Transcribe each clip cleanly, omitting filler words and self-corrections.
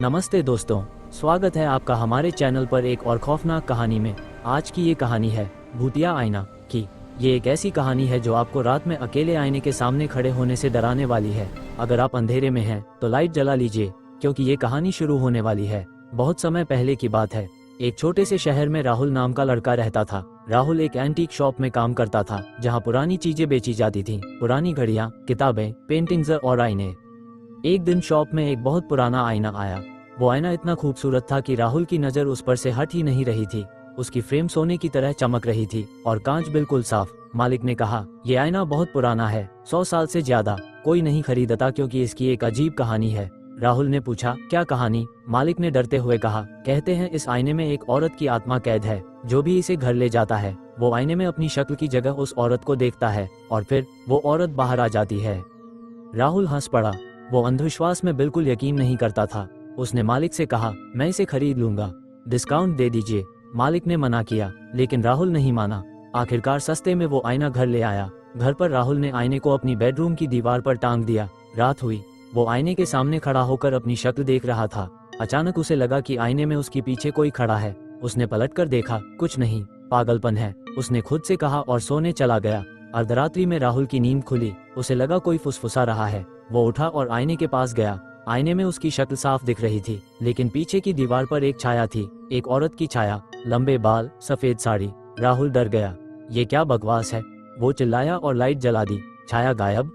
नमस्ते दोस्तों, स्वागत है आपका हमारे चैनल पर एक और खौफनाक कहानी में। आज की ये कहानी है भूतिया आईना की। ये एक ऐसी कहानी है जो आपको रात में अकेले आईने के सामने खड़े होने से डराने वाली है। अगर आप अंधेरे में हैं तो लाइट जला लीजिए, क्योंकि ये कहानी शुरू होने वाली है। बहुत समय पहले की बात है। एक छोटे से शहर में राहुल नाम का लड़का रहता था। राहुल एक एंटीक शॉप में काम करता था, जहाँ पुरानी चीजें बेची जाती थीं। पुरानी घड़ियाँ, किताबें, पेंटिंग्स और आईने। एक दिन शॉप में एक बहुत पुराना आईना आया। वो आईना इतना खूबसूरत था कि राहुल की नज़र उस पर से हट ही नहीं रही थी। उसकी फ्रेम सोने की तरह चमक रही थी और कांच बिल्कुल साफ। मालिक ने कहा, ये आईना बहुत पुराना है, 100 साल से ज्यादा। कोई नहीं खरीदता क्योंकि इसकी एक अजीब कहानी है। राहुल ने पूछा, क्या कहानी? मालिक ने डरते हुए कहा, कहते हैं इस आईने में एक औरत की आत्मा कैद है। जो भी इसे घर ले जाता है वो आईने में अपनी शक्ल की जगह उस औरत को देखता है और फिर वो औरत बाहर आ जाती है। राहुल हंस पड़ा। वो अंधविश्वास में बिल्कुल यकीन नहीं करता था। उसने मालिक से कहा, मैं इसे खरीद लूंगा, डिस्काउंट दे दीजिए। मालिक ने मना किया, लेकिन राहुल नहीं माना। आखिरकार सस्ते में वो आईना घर ले आया। घर पर राहुल ने आईने को अपनी बेडरूम की दीवार पर टांग दिया। रात हुई। वो आईने के सामने खड़ा होकर अपनी शक्ल देख रहा था। अचानक उसे लगा कि आईने में उसके पीछे कोई खड़ा है। उसने पलटकर देखा, कुछ नहीं, पागलपन है, उसने खुद से कहा और सोने चला गया। अर्धरात्रि में राहुल की नींद खुली। उसे लगा कोई फुसफुसा रहा है। वो उठा और आईने के पास गया। आईने में उसकी शक्ल साफ दिख रही थी, लेकिन पीछे की दीवार पर एक छाया थी, एक औरत की छाया, लंबे बाल, सफेद साड़ी। राहुल डर गया। ये क्या बकवास है? वो चिल्लाया और लाइट जला दी। छाया गायब।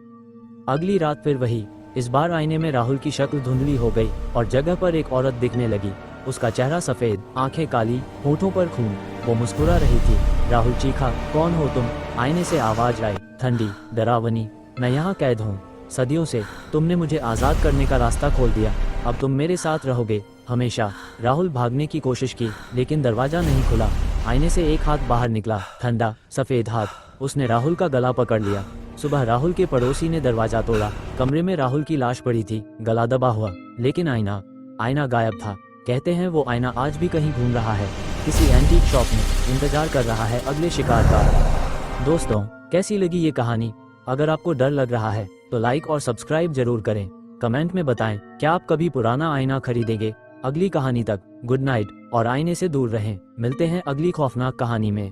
अगली रात फिर वही। इस बार आईने में राहुल की शक्ल धुंधली हो गई और जगह पर एक औरत दिखने लगी। उसका चेहरा सफेद, आंखें काली, होठों पर खून। वो मुस्कुरा रही थी। राहुल चीखा, कौन हो तुम? आईने से आवाज आई, ठंडी, डरावनी, मैं यहाँ कैद हूँ सदियों से। तुमने मुझे आज़ाद करने का रास्ता खोल दिया। अब तुम मेरे साथ रहोगे हमेशा। राहुल भागने की कोशिश की, लेकिन दरवाजा नहीं खुला। आईने से एक हाथ बाहर निकला, ठंडा, सफेद हाथ। उसने राहुल का गला पकड़ लिया। सुबह राहुल के पड़ोसी ने दरवाजा तोड़ा। कमरे में राहुल की लाश पड़ी थी, गला दबा हुआ, लेकिन आईना गायब था। कहते हैं वो आईना आज भी कहीं घूम रहा है, किसी एंटीक शॉप में, इंतजार कर रहा है अगले शिकार का। दोस्तों, कैसी लगी ये कहानी? अगर आपको डर लग रहा है तो लाइक और सब्सक्राइब जरूर करें। कमेंट में बताएं, क्या आप कभी पुराना आईना खरीदेंगे? अगली कहानी तक गुड नाइट और आईने से दूर रहें। मिलते हैं अगली खौफनाक कहानी में।